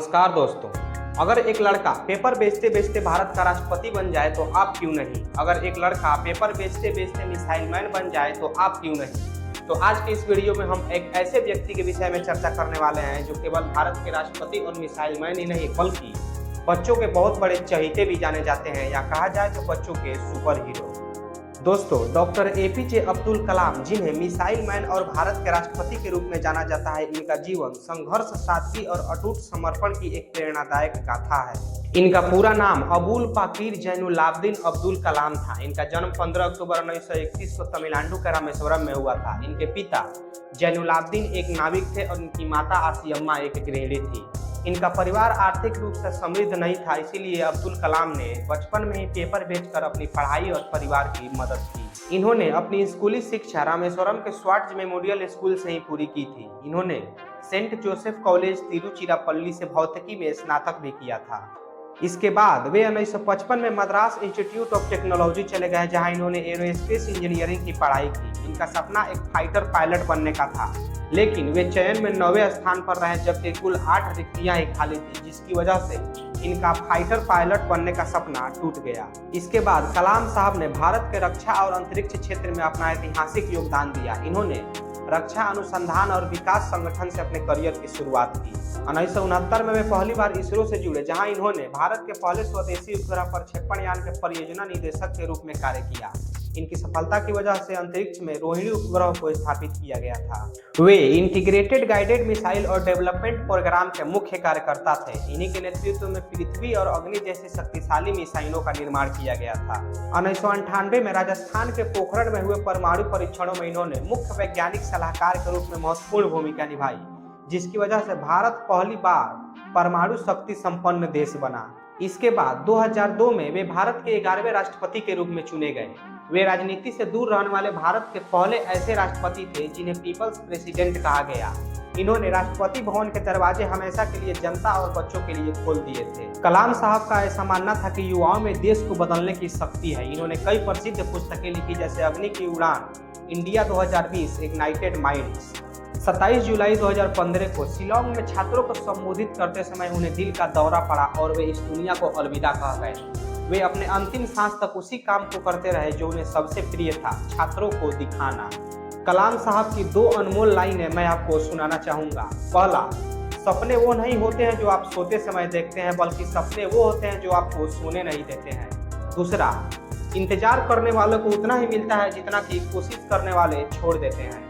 नमस्कार दोस्तों। अगर एक लड़का पेपर बेचते बेचते भारत का राष्ट्रपति बन जाए तो आप क्यों नहीं। अगर एक लड़का पेपर बेचते बेचते मिसाइल मैन बन जाए तो आप क्यों नहीं। तो आज के इस वीडियो में हम एक ऐसे व्यक्ति के विषय में चर्चा करने वाले हैं जो केवल भारत के राष्ट्रपति और मिसाइल मैन ही नहीं बल्कि बच्चों के बहुत बड़े चहेते भी जाने जाते हैं, या कहा जाए तो बच्चों के सुपर हीरो। दोस्तों, डॉक्टर एपीजे अब्दुल कलाम, जिन्हें मिसाइल मैन और भारत के राष्ट्रपति के रूप में जाना जाता है, इनका जीवन संघर्ष, सादगी और अटूट समर्पण की एक प्रेरणादायक गाथा है। इनका पूरा नाम अबुल पाकीर जैनुलाब्दीन अब्दुल कलाम था। इनका जन्म 15 अक्टूबर 1931 को तमिलनाडु के रामेश्वरम में हुआ था। इनके पिता जैनुलाब्दीन एक नाविक थे और इनकी माता आसियम्मा एक गृहिणी थी। इनका परिवार आर्थिक रूप से समृद्ध नहीं था, इसीलिए अब्दुल कलाम ने बचपन में ही पेपर बेचकर अपनी पढ़ाई और परिवार की मदद की। इन्होंने अपनी स्कूली शिक्षा रामेश्वरम के स्वार्ट्ज मेमोरियल स्कूल से ही पूरी की थी। इन्होंने सेंट जोसेफ कॉलेज तिरुचिरापल्ली से भौतिकी में स्नातक भी किया था। इसके बाद वे 1955 में मद्रास इंस्टीट्यूट ऑफ टेक्नोलॉजी चले गए, जहां इन्होंने एरोस्पेस इंजीनियरिंग की पढ़ाई की। इनका सपना एक फाइटर पायलट बनने का था, लेकिन वे चयन में 9वें स्थान पर रहे, जबकि कुल 8 रिक्तियां ही खाली थी, जिसकी वजह से इनका फाइटर पायलट बनने का सपना टूट गया। इसके बाद कलाम साहब ने भारत के रक्षा और अंतरिक्ष क्षेत्र में अपना ऐतिहासिक योगदान दिया। इन्होंने रक्षा अनुसंधान और विकास संगठन से अपने करियर की शुरुआत की। 1969 में वे पहली बार इसरो से जुड़े, जहां इन्होंने भारत के पहले स्वदेशी उपग्रह प्रक्षेपण यान के परियोजना निदेशक के रूप में कार्य किया। इनकी सफलता की वजह से अंतरिक्ष में रोहिणी उपग्रह को स्थापित किया गया था। वे इंटीग्रेटेड गाइडेड मिसाइल और डेवलपमेंट प्रोग्राम के मुख्य कार्यकर्ता थे। इन्हीं के नेतृत्व में पृथ्वी और अग्नि जैसी शक्तिशाली मिसाइलों का निर्माण किया गया था। 1998 में राजस्थान के पोखरण में हुए परमाणु परीक्षणों में इन्होंने मुख्य वैज्ञानिक सलाहकार के रूप में महत्वपूर्ण भूमिका निभाई, जिसकी वजह से भारत पहली बार परमाणु शक्ति संपन्न देश बना। इसके बाद 2002 में वे भारत के 11वें राष्ट्रपति के रूप में चुने गए। वे राजनीति से दूर रहने वाले भारत के पहले ऐसे राष्ट्रपति थे जिन्हें पीपल्स प्रेसिडेंट कहा गया। इन्होंने राष्ट्रपति भवन के दरवाजे हमेशा के लिए जनता और बच्चों के लिए खोल दिए थे। कलाम साहब का ऐसा मानना था कि युवाओं में देश को बदलने की शक्ति है। इन्होंने कई प्रसिद्ध पुस्तकें लिखी, जैसे अग्नि की उड़ान, इंडिया 2020, इग्नाइटेड माइंड्स। 27 जुलाई 2015 को शिलोंग में छात्रों को संबोधित करते समय उन्हें दिल का दौरा पड़ा और वे इस दुनिया को अलविदा कह गए। वे अपने अंतिम सांस तक उसी काम को करते रहे जो उन्हें सबसे प्रिय था, छात्रों को दिखाना। कलाम साहब की 2 अनमोल लाइनें मैं आपको सुनाना चाहूँगा। पहला, सपने वो नहीं होते हैं जो आप सोते समय देखते हैं, बल्कि सपने वो होते हैं जो आपको सोने नहीं देते हैं। दूसरा, इंतजार करने वालों को उतना ही मिलता है जितना कि कोशिश करने वाले छोड़ देते हैं।